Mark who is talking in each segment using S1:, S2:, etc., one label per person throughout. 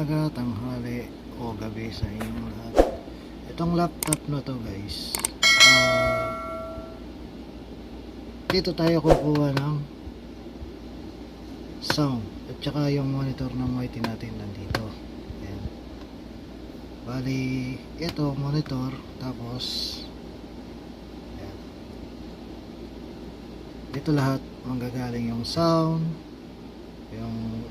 S1: umaga, tanghali o gabi sa inyong lahat. Itong laptop na to guys, dito tayo kukuha ng sound at saka yung monitor ng mighty natin nandito. Ayan. Bali, ito monitor, tapos ayan, dito lahat manggagaling yung sound, yung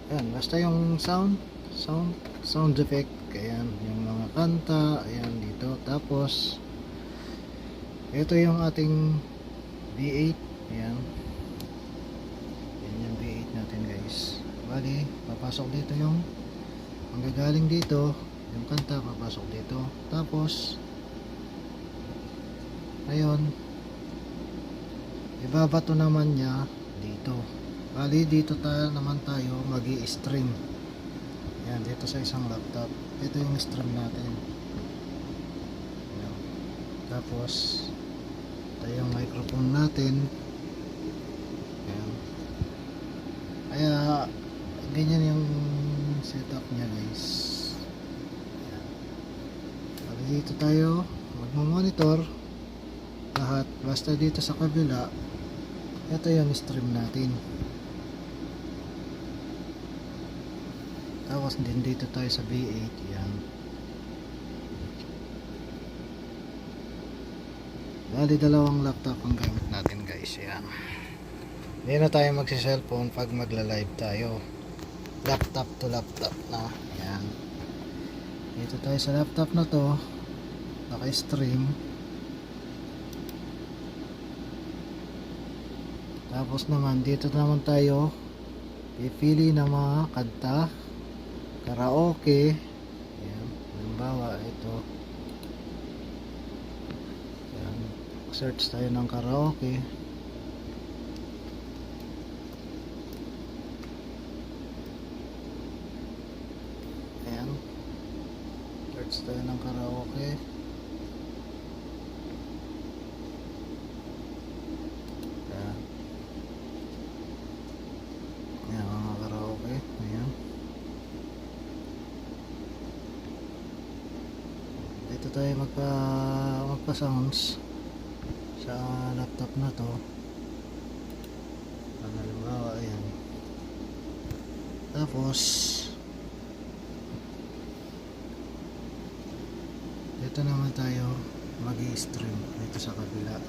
S1: ayan, basta yung sound effect, ayan, yung mga kanta, ayan dito. Tapos ito yung ating V8, ayan. Ayan yung V8 natin guys. Bali, papasok dito yung manggagaling dito, yung kanta papasok dito. Tapos ayun, ibabato naman niya dito. Bali, dito naman tayo magi-stream. Ayan, dito sa isang laptop. Ito yung stream natin. Ayan. Tapos ito yung microphone natin. Ayan. Kaya ganyan yung setup niya guys. Ayan. Bali, dito tayo magmo-monitor lahat. Basta dito sa kabila, ito yung stream natin. Tapos din dito tayo sa V8, yan. Bali, dalawang laptop ang gamit natin guys, yan. Hindi na tayo magsi-cellphone pag magla-live tayo. Laptop to laptop na, yan. Dito tayo sa laptop na to, naka-stream. Tapos naman, dito naman tayo pipili ng mga kanta, karaoke. Ayan, halimbawa ito. Ayan, search tayo ng karaoke. Ayan, search tayo ng karaoke. Ayan, ayan mga karaoke. Ayan, dito tayo magpa sounds sa laptop na to. Halimbawa, ayan. Tapos dito naman tayo magi-stream dito sa kabila.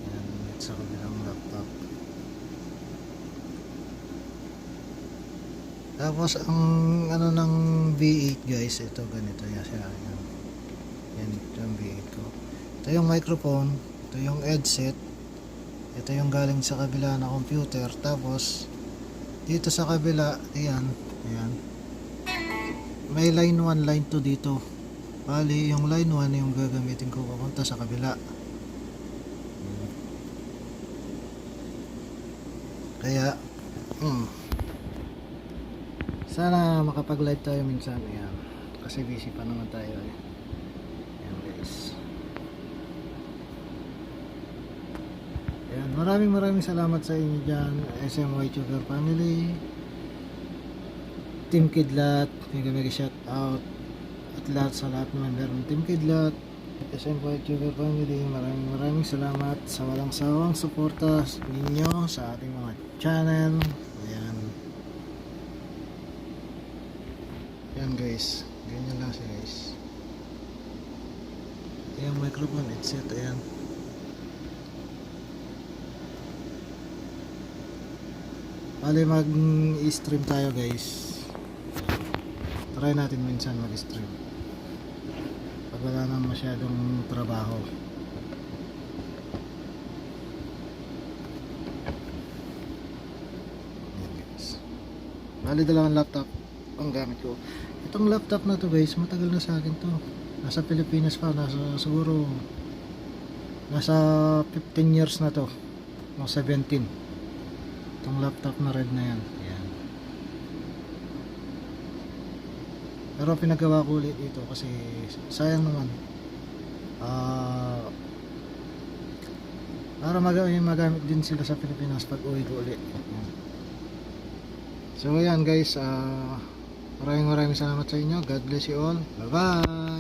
S1: Ayan, dito sa kabilang laptop. Tapos ang ano ng V8 guys, ito ganito yan siya. Ayan. Yan ito yung V8 ko. Ito yung microphone, ito yung headset, ito yung galing sa kabila na computer. Tapos dito sa kabila, ayan, ayan, may line 1, line 2 dito. Bali, yung line 1 yung gagamitin ko papunta sa kabila. Kaya sana makapag-live tayo minsan, ayan, kasi busy pa naman tayo eh. Ayan guys. Ayan, maraming salamat sa inyo dyan, SMY Tuber family, Team Kidlat, mega shout out at lahat sa lahat ng member ng Team Kidlat, SMY Tuber family. Maraming salamat sa walang sawang suporta ninyo sa ating mga channel. Ayan. Ayan guys, ganyan lang siya guys. Ayan, microphone headset, ayan. Bali, mag-stream tayo guys. Try natin minsan mag-stream pag wala nang masyadong trabaho. Ayan guys. Bali, dalawang laptop ang gamit ko. Itong laptop na to guys, matagal na sa akin to. Nasa Pilipinas pa, siguro nasa 15 years na to, o 17. Itong laptop na red na yan. Ayan. Pero pinagawa ko ulit dito kasi sayang naman. Para magamit din sila sa Pilipinas pag uwi ko ulit. So ayan guys, maraming salamat sa inyo. God bless you all. Bye bye.